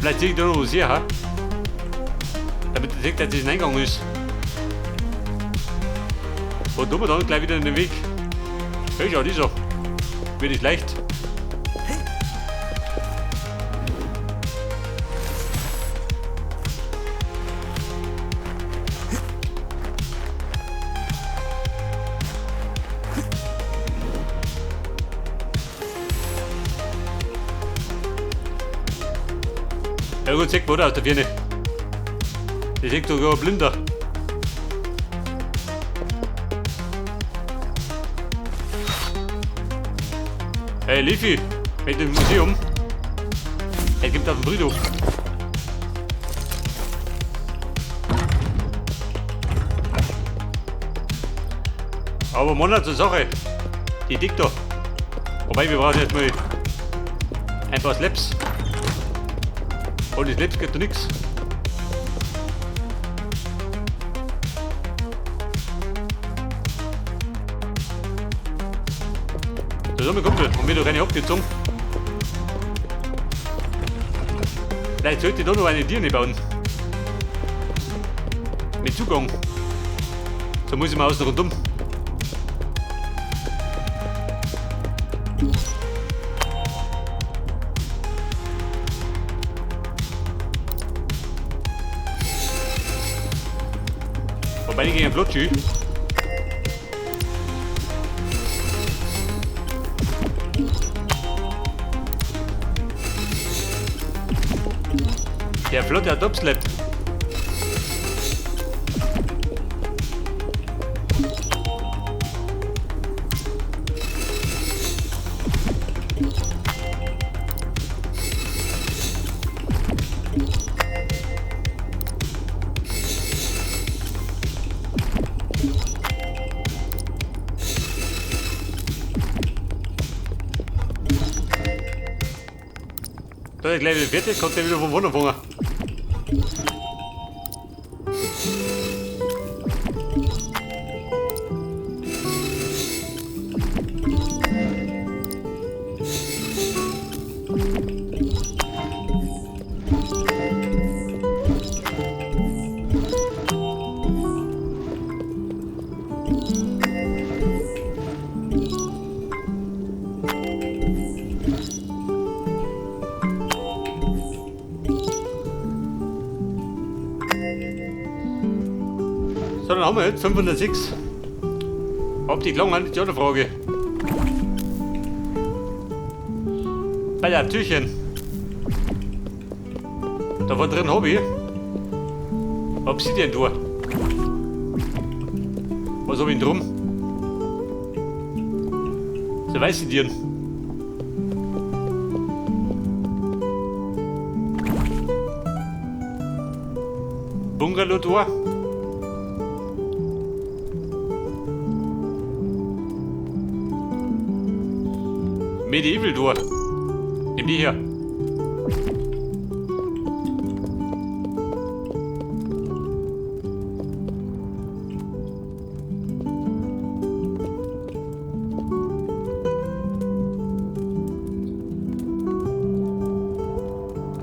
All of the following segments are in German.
Vielleicht sehe ich da noch was hier, ha? Damit der Detektor jetzt ein Eingang ist. Und tun wir dann gleich wieder in den Weg. Hey, schau, die so. Wird nicht leicht. Ja gut, sieht man aus der Birne. Der sieht sogar blinder. Hey Lifi, mit dem Museum. Er gibt auf den Friedhof. Aber Monat zur Sache. Die Diktor. Wobei wir brauchen erstmal ein paar Slaps. Ohne Slaps geht da nix. So, mein Kumpel, und mir doch eine abgezogen. Vielleicht sollte ich da noch eine Dirne bauen. Mit Zugang. So muss ich mal außen rundum. Wobei ich gegen einen Flotschü. Der Flotte hat abgeschleppt. Da ist gleich wieder fertig, kommt der wieder vom Wohnen fangen. So, dann haben wir jetzt 506. Optik lang an die andere Frage. Bei der Türchen. Da war drin habe ich Obsidian durch. Was habe ich denn drum? So weiße Tieren. Bungalow Tor. Medieval Tor. Nimm die her.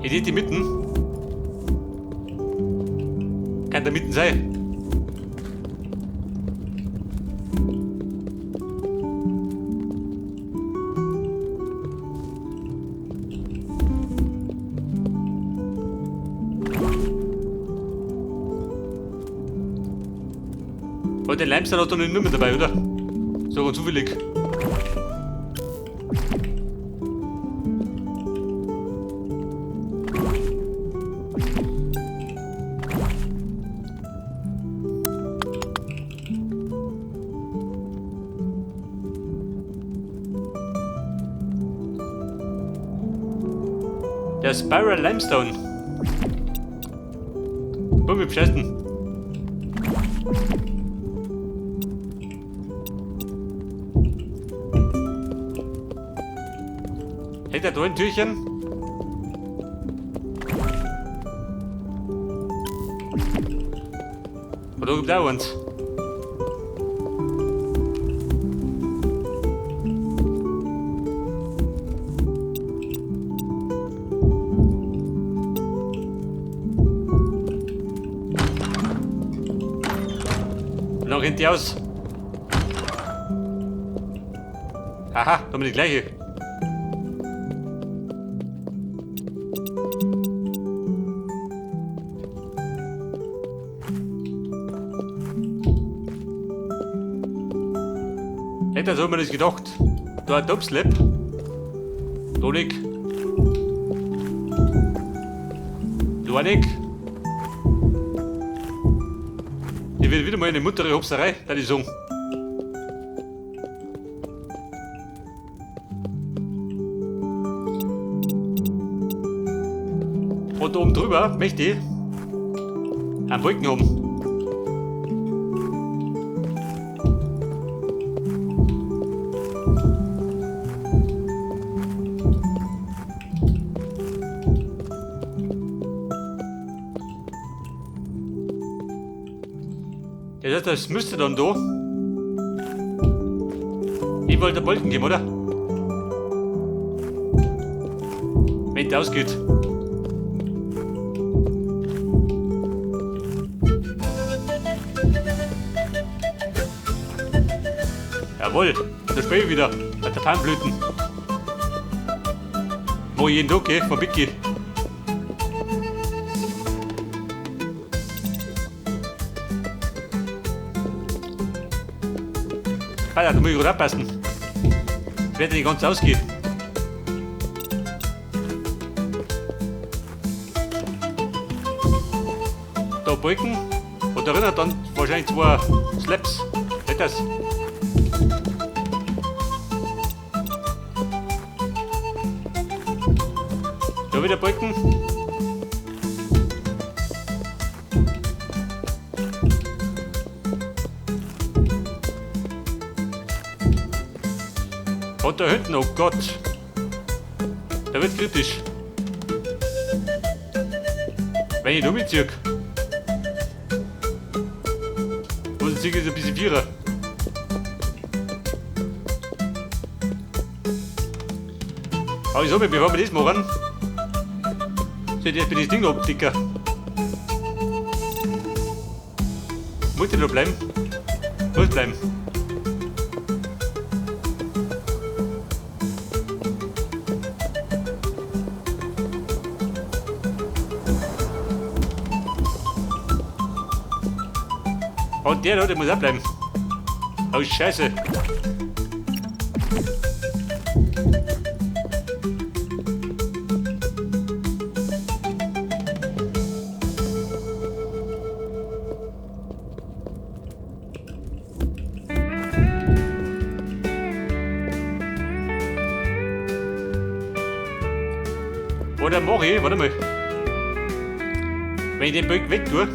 Ihr seht die mitten. Kann da mitten sein. Aber den Limestone hat er noch nicht mehr dabei, oder? So zufällig. Der Spiral Limestone. Komm, wir bescheißen. Hält er da ein Türchen? Oder gibt es auch eins? dann rennt die aus. Aha, da haben wir die gleiche. Hätte so haben wir das gedacht. Da ein Dubslap. Da nicht. Da nicht. Ich will wieder mal eine muntere Hopserei, da die sagen. Und oben drüber möchte ich einen Wolken haben. Ja, das müsste dann da. Ich wollte den Wolken geben, oder? Wenn es ausgeht. Jawohl, da spiele ich wieder. Mit der Palmblüten. Wo ich jeden Tag gehe, von Biggie. Ah ja, da muss ich gut abpassen. Das wird nicht ganz ausgehen. Da Balken und darin dann wahrscheinlich 2 Slaps. Nicht das? Da wieder Balken. Und da hinten, oh Gott. Der wird kritisch. Wenn ich da mitziehe. Und ziehe ich ein bisschen Vierer. Aber ich sag mir, bevor wir das machen, sollte ich erst bei das Ding noch abdicker. Muss ich noch bleiben? Muss bleiben. Und der da, der muss auch bleiben. Oh Scheiße. Oder mache ich, warte mal. Wenn ich den Balken weg tue.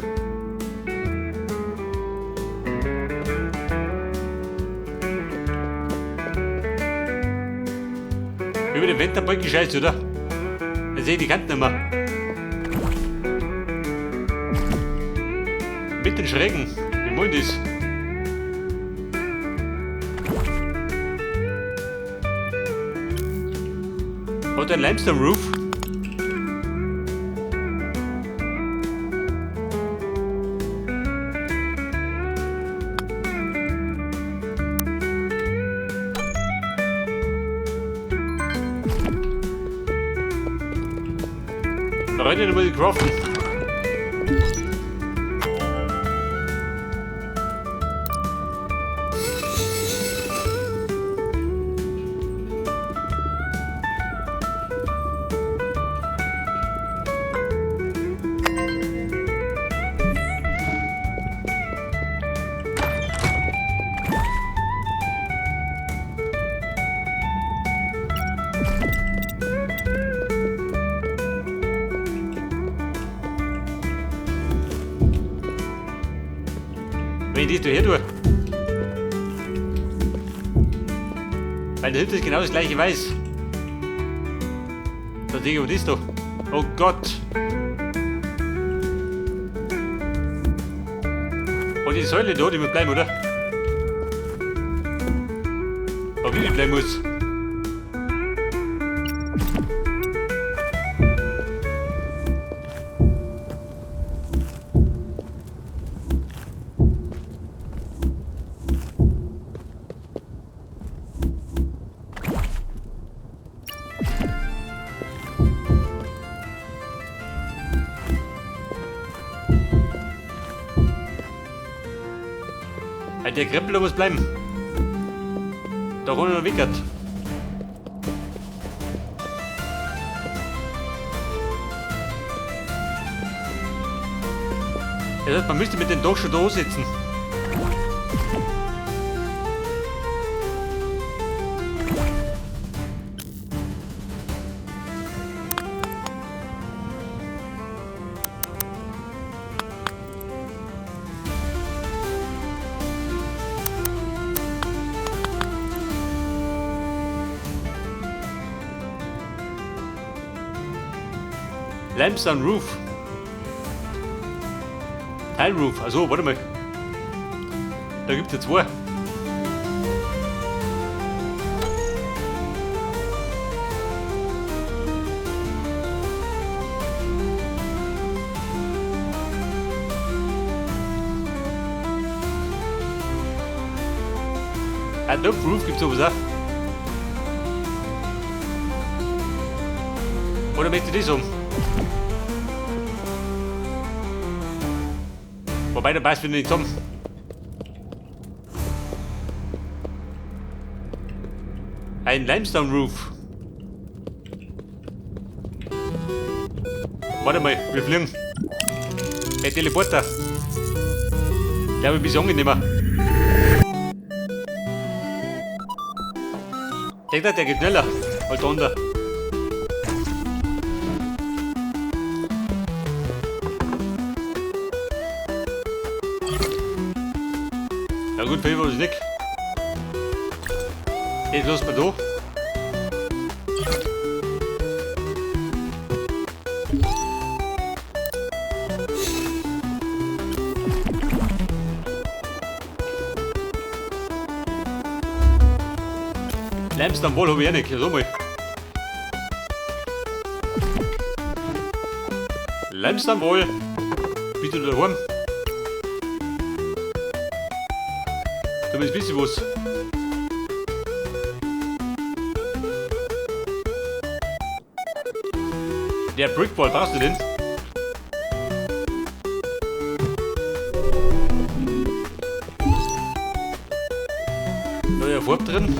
Über den Winterbalken scheiße, oder? Dann sehe ich die Kanten nicht mehr. Mit den Schrägen. Wie meint das? Hat ein Limestone Roof. Da rein in die craften. Wenn ich das da her tue. Weil der hinten ist genau das gleiche Weiß. Dann sehe ich aber das da. Oh Gott. Und die Säule da, die muss bleiben, oder? Aber wie die bleiben muss. Der Krippel muss bleiben. Da runter noch wickert. Das heißt, man müsste mit dem Dach schon da sitzen. Limestone Roof. Tile Roof. Also, warte mal. Da gibt es ja zwei. Ein Dove Roof gibt es sowas auch. Oder möchte ich das um? Wobei, da passt wieder nicht zusammen. Ein Limestone Roof. Warte mal, wir fliegen. Ein Teleporter. Ich glaube, ein bisschen angenehmer. Denkt er, der geht schneller als der andere. Na gut, für ihn war das nicht. Jetzt lassen wir da. Limestone Wall habe ich auch nicht, so mal. Limestone Wall. Bist du daheim? Du willst wissen was. Der Brickball, brauchst du den? Da ist ja Farbe drin.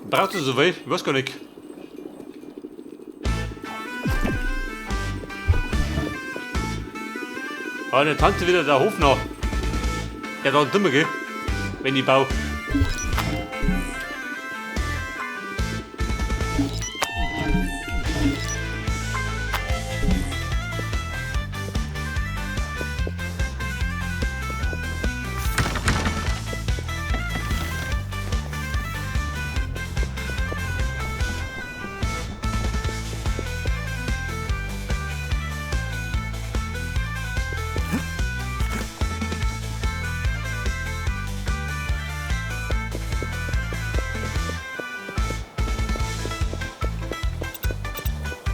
Brauchst du so viel? Ich weiß gar nicht. Aber dann tanzt wieder der Hof nach. Der da dummer gell? Wenn ich baue.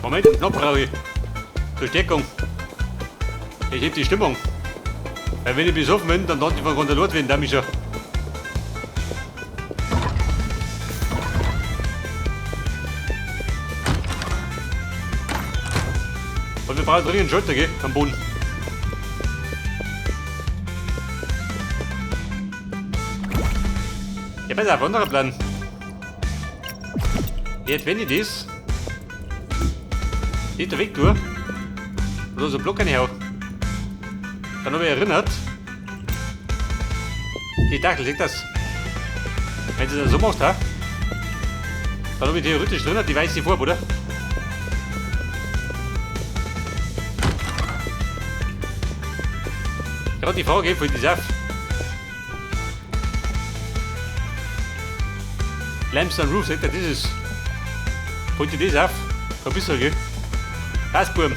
Moment, noch brauche ich Verstärkung. Ich heb die Stimmung. Weil wenn ich besoffen bin, dann tanze ich von Kontrollort werden, da mich schon. Und wir brauchen dringend einen Schalter, gell, am Boden. Ja, pass auf, anderer Plan. Jetzt, wenn ich das nicht da weg tue, oder so einen Block reinhau, dann habe ich erinnert, die Dachel, seht das? Wenn du das so machst, dann habe ich theoretisch drin die weiße Farbe, oder? Gerade die Frage, fällt das auf? Limestone Roof, seht ihr, das ist. Fällt dir das auf? Ein bisschen, gell? Passt, Buben.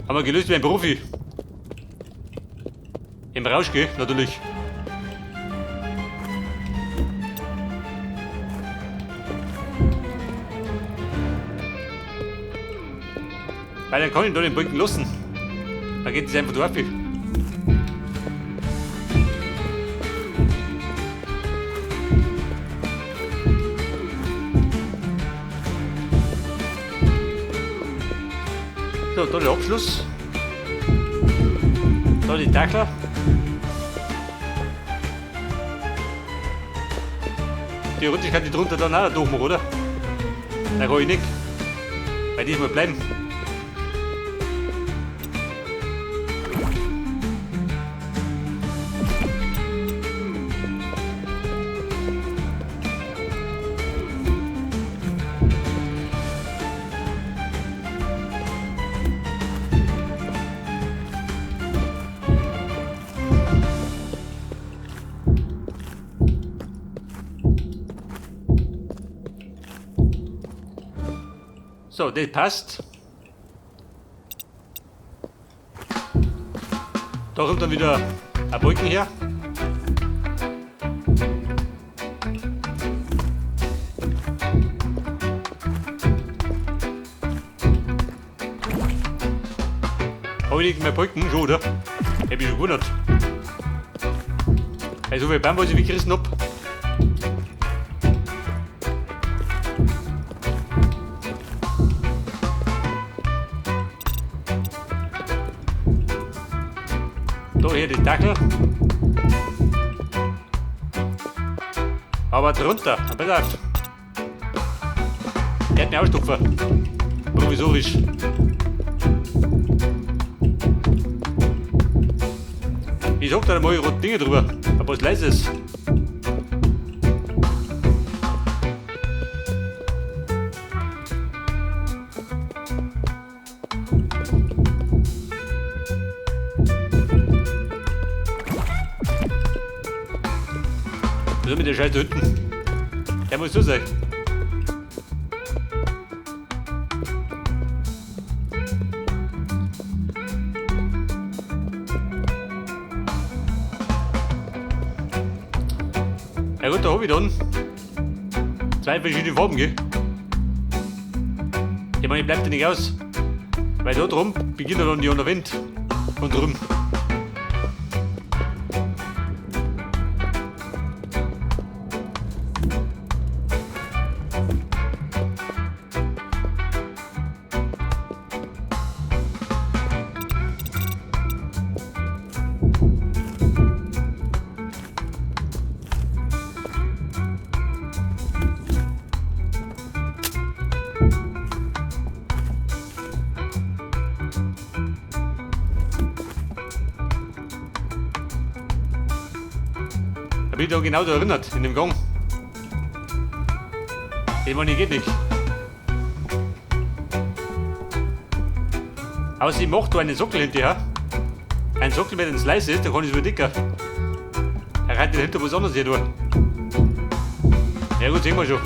Haben wir gelöst wie ein Profi. Im Rausch, gell? Natürlich. Weil dann kann ich da den Balken lassen. Dann geht es einfach durch. So, da der Abschluss. Da die Dachler. Theoretisch kann ich drunter dann auch durchmachen, oder? Nein, kann ich nicht. Weil diesmal bleiben. So, das passt. Da kommt dann wieder ein Balken her. Habe ich nicht mehr Balken? Schon, oder? Hab ich schon gewundert. Also, wie Baum, was ich weggerissen hab. Da hier die Dackel. Aber drunter, pass auf. Der hat einen Ausstopfer. Provisorisch. Ich sag da mal rote Dinge drüber, aber was Leises. Was ist mit der Scheiße da hinten? Der muss so sein. Ja gut, da hab ich dann zwei verschiedene Farben, gell? Ich meine, ich bleib da nicht aus. Weil da drum beginnt dann die andere Wind. Und drum. Hab ich da genau da erinnert, in dem Gang. Den meine ich geht nicht. Aber sie macht da einen Sockel hinterher. Ein Sockel, wenn es leise ist, dann kann ich es wieder dicker. Er reitet hinter was anderes hier durch. Ja gut, sehen wir schon.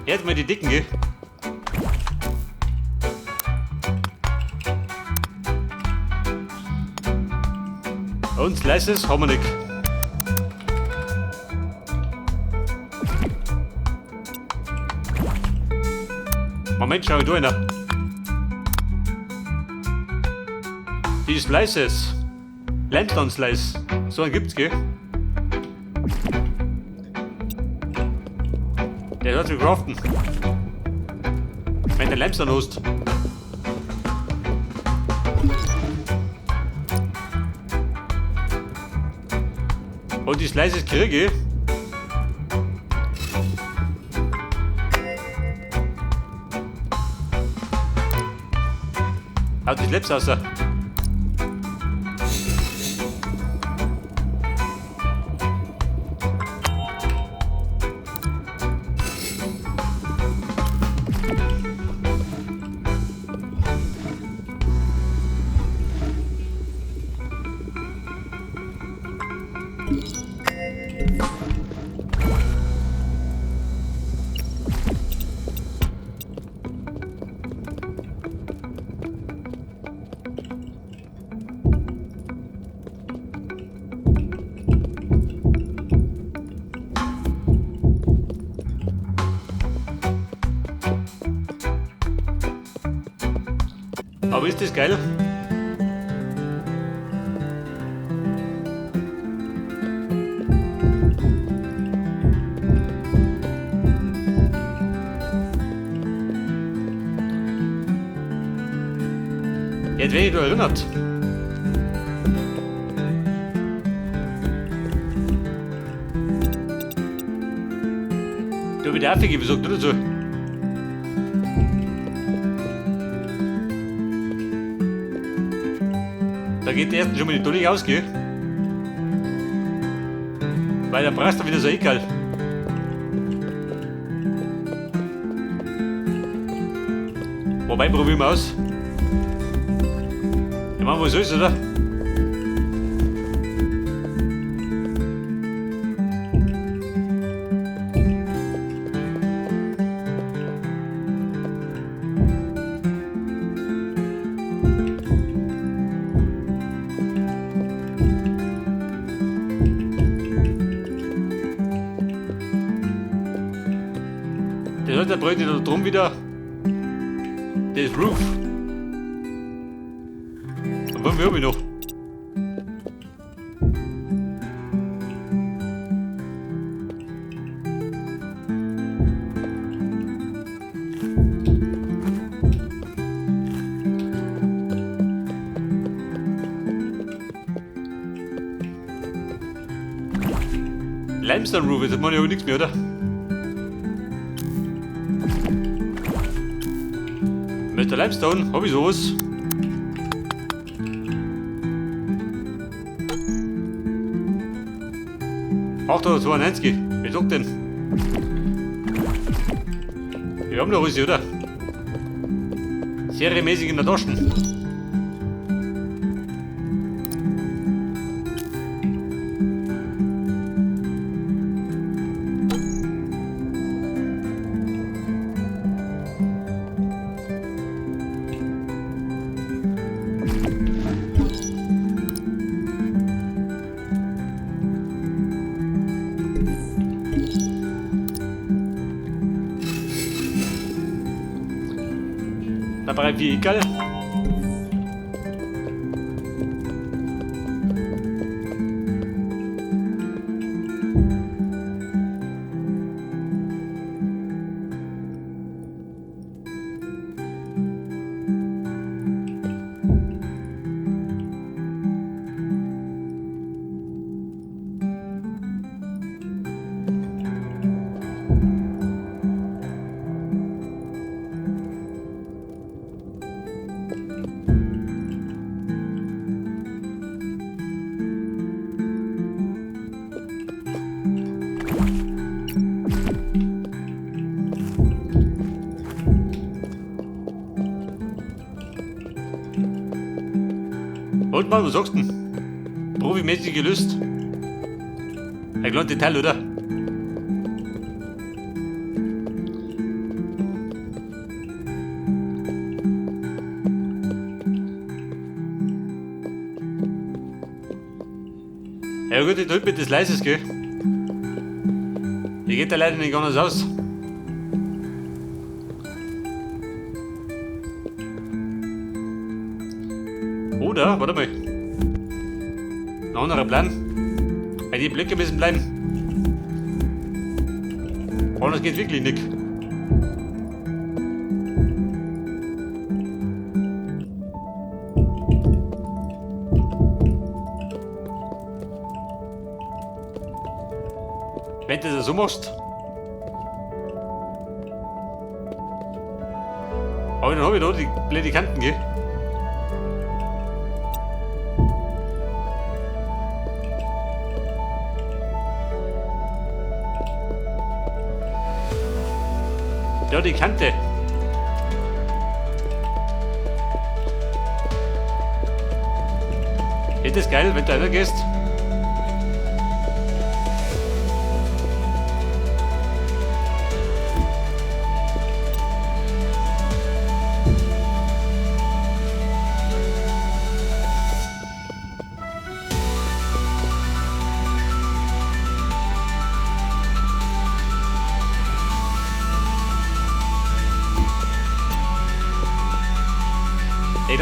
Jetzt mal die dicken, gell? Und leises haben wir nicht. Moment, schau ich da rein. Die ist leises. Landlandsleis. So einen gibt's, gell? Der hört sich craften. Wenn der Lamps dann hast. Und die leises kriege. Haut die Schleps raus. Aber ist das geil? Jetzt werde ich nur erinnert. Du mit der Affige besucht, oder so? Da geht der erste schon mal die Dolly aus, gell? Weil der brauchst du wieder so egal. Wobei, probieren wir aus. Ja, machen wir so ist, oder? Das heißt, der bräuchte da drum wieder das Roof. Und wann habe ich noch? Limestone Roof, jetzt mache ich aber nichts mehr, oder? Mit der Limestone habe ich sowas. $8,92 €. Wer sagt denn? Wir haben noch was, oder? Serienmäßig in der Tasche. Da brauche ich Vehikel. Und Mann, was sagst du denn? Profimäßig gelöst. Ein kleines Detail, oder? Ja gut, ich drück mit das Leises, gell? Hier geht der leider nicht anders aus. Oder, warte mal. Ein anderer Plan. Die Blöcke müssen bleiben. Anders geht wirklich nicht. Wenn du das so machst. Aber dann habe ich da die blöde Kanten, gell? Ja, die Kante. Ist das geil, wenn du einer gehst?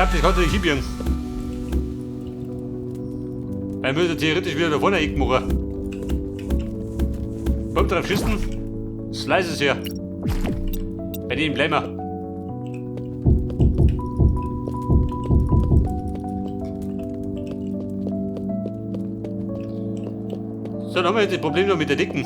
glaube, das kannst du nicht hinbiegen. Er müsste theoretisch wieder da vorne Eck machen. Kommt drauf schießen. Slice es her. Bei denen bleiben wir. So, dann haben wir jetzt das Problem noch mit der Dicken.